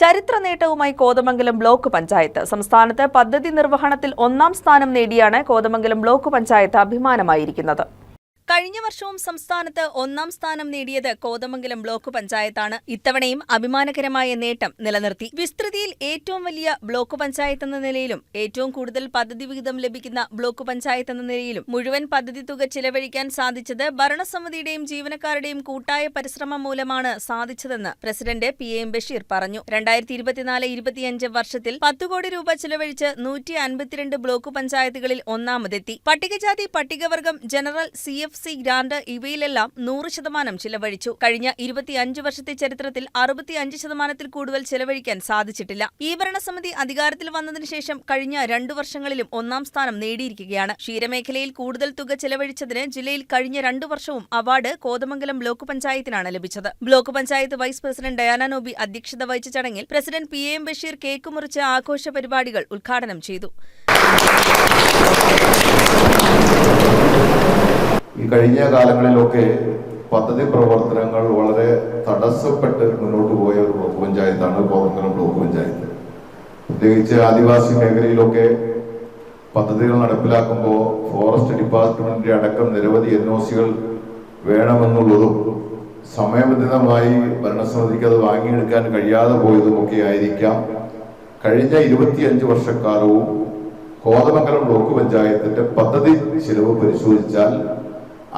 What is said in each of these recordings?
ചരിത്ര നേട്ടവുമായി കോതമംഗലം ബ്ലോക്ക് പഞ്ചായത്ത്. സംസ്ഥാനത്ത് പദ്ധതി നിർവഹണത്തിൽ 1ാം സ്ഥാനം നേടിയാണ് കോതമംഗലം ബ്ലോക്ക് പഞ്ചായത്ത് അഭിമാനമായിരിക്കുന്നത്. കഴിഞ്ഞ വർഷവും സംസ്ഥാനത്ത് 1ാം സ്ഥാനം നേടിയത് കോതമംഗലം ബ്ലോക്ക് പഞ്ചായത്താണ്. ഇത്തവണയും അഭിമാനകരമായ നേട്ടം നിലനിർത്തി. വിസ്തൃതിയിൽ ഏറ്റവും വലിയ ബ്ലോക്ക് പഞ്ചായത്ത് എന്ന നിലയിലും ഏറ്റവും കൂടുതൽ പദ്ധതി വിഹിതം ലഭിക്കുന്ന ബ്ലോക്ക് പഞ്ചായത്ത് എന്ന നിലയിലും മുഴുവൻ പദ്ധതി തുക ചിലവഴിക്കാൻ സാധിച്ചത് ഭരണസമിതിയുടെയും ജീവനക്കാരുടെയും കൂട്ടായ പരിശ്രമം മൂലമാണ് സാധിച്ചതെന്ന് പ്രസിഡന്റ് PAM ബഷീർ പറഞ്ഞു. 2024-25 വർഷത്തിൽ 10 കോടി രൂപ ചിലവഴിച്ച് 152 ബ്ലോക്ക് പഞ്ചായത്തുകളിൽ ഒന്നാമതെത്തി. പട്ടികജാതി, പട്ടികവർഗം, ജനറൽ, CFC ഗ്രാന്റ് ഇവയിലെല്ലാം 100% ചിലവഴിച്ചു. കഴിഞ്ഞ 25 വർഷത്തെ ചരിത്രത്തിൽ 65% കൂടുതൽ ചിലവഴിക്കാൻ സാധിച്ചിട്ടില്ല. ഈ ഭരണസമിതി അധികാരത്തിൽ വന്നതിനു ശേഷം കഴിഞ്ഞ 2 വർഷങ്ങളിലും 1ാം സ്ഥാനം നേടിയിരിക്കുകയാണ്. ക്ഷീരമേഖലയിൽ കൂടുതൽ തുക ചിലവഴിച്ചതിന് ജില്ലയിൽ കഴിഞ്ഞ 2 വർഷവും അവാർഡ് കോതമംഗലം ബ്ലോക്ക് പഞ്ചായത്തിനാണ് ലഭിച്ചത്. Block panchayat vice president Diana Nobi അധ്യക്ഷത വഹിച്ച ചടങ്ങിൽ പ്രസിഡന്റ് PAM ബഷീർ കേക്ക് മുറിച്ച് ആഘോഷ പരിപാടികൾ ഉദ്ഘാടനം ചെയ്തു. ഈ കഴിഞ്ഞ കാലങ്ങളിലൊക്കെ പദ്ധതി പ്രവർത്തനങ്ങൾ വളരെ തടസ്സപ്പെട്ട് മുന്നോട്ട് പോയ ഒരു ബ്ലോക്ക് പഞ്ചായത്താണ് കോതമംഗലം ബ്ലോക്ക് പഞ്ചായത്ത്. പ്രത്യേകിച്ച് ആദിവാസി മേഖലയിലൊക്കെ പദ്ധതികൾ നടപ്പിലാക്കുമ്പോൾ ഫോറസ്റ്റ് ഡിപ്പാർട്ട്മെന്റിന്റെ അടക്കം നിരവധി NOCകൾ വേണമെന്നുള്ളതും സമയബന്ധിതമായി ഭരണസമിതിക്ക് അത് വാങ്ങിയെടുക്കാൻ കഴിയാതെ പോയതുമൊക്കെ ആയിരിക്കാം കഴിഞ്ഞ 25 വർഷക്കാലവും കോതമംഗലം ബ്ലോക്ക് പഞ്ചായത്തിന്റെ പദ്ധതി ചിലവ് പരിശോധിച്ചാൽ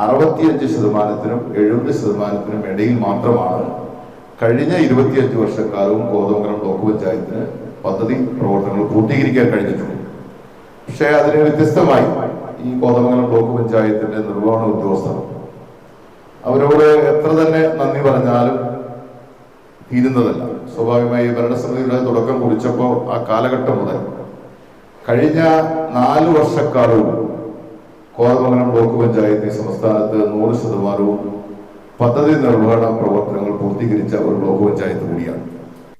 65%-നും 70%-നും ഇടയിൽ മാത്രമാണ് കഴിഞ്ഞ 25 വർഷക്കാലവും കോതമംഗലം ബ്ലോക്ക് പഞ്ചായത്തിന് പദ്ധതി പ്രവർത്തനങ്ങൾ പൂർത്തീകരിക്കാൻ കഴിഞ്ഞിട്ടുണ്ട്. പക്ഷേ അതിന് വ്യത്യസ്തമായി ഈ കോതമംഗലം ബ്ലോക്ക് പഞ്ചായത്തിന്റെ നിർവഹണ ഉദ്യോഗസ്ഥർ അവരോട് എത്ര തന്നെ നന്ദി പറഞ്ഞാലും തീരുന്നതല്ല. സ്വാഭാവികമായി ഭരണസമിതിയുടെ തുടക്കം കുറിച്ചപ്പോൾ ആ കാലഘട്ടം മുതൽ കഴിഞ്ഞ 4 വർഷക്കാലവും കോതമംഗലം ബ്ലോക്ക് പഞ്ചായത്ത് സംസ്ഥാനത്ത് 100%വും പദ്ധതി നിർവഹണ പ്രവർത്തനങ്ങൾ പൂർത്തീകരിച്ച ഒരു ബ്ലോക്ക് പഞ്ചായത്ത് കൂടിയാണ്.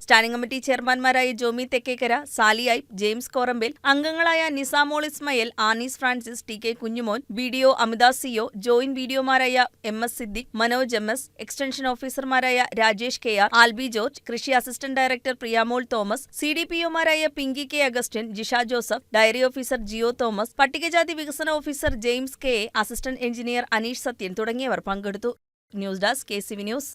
സ്റ്റാൻഡിംഗ് കമ്മിറ്റി ചെയർമാൻമാരായ ജോമി തെക്കേക്കര, സാലി ഐപ്പ്, ജെയിംസ് കോറമ്പേൽ, അംഗങ്ങളായ Nisamol Ismail, Annies Francis, TK Kunjumon, BDO Amitha CO, joint BDOമാരായ MS Siddique, Manoj MS, extension ഓഫീസർമാരായ രാജേഷ് KR, ആൽബി ജോർജ്, കൃഷി അസിസ്റ്റന്റ് ഡയറക്ടർ പ്രിയാമോൾ തോമസ്, CDPOമാരായ Pinky K Augustine, Jisha Joseph, dairy officer Jio Thomas, പട്ടികജാതി വികസന officer James KA, assistant engineer Aneesh Sathyan തുടങ്ങിയവർ പങ്കെടുത്തു. News desk KCV news.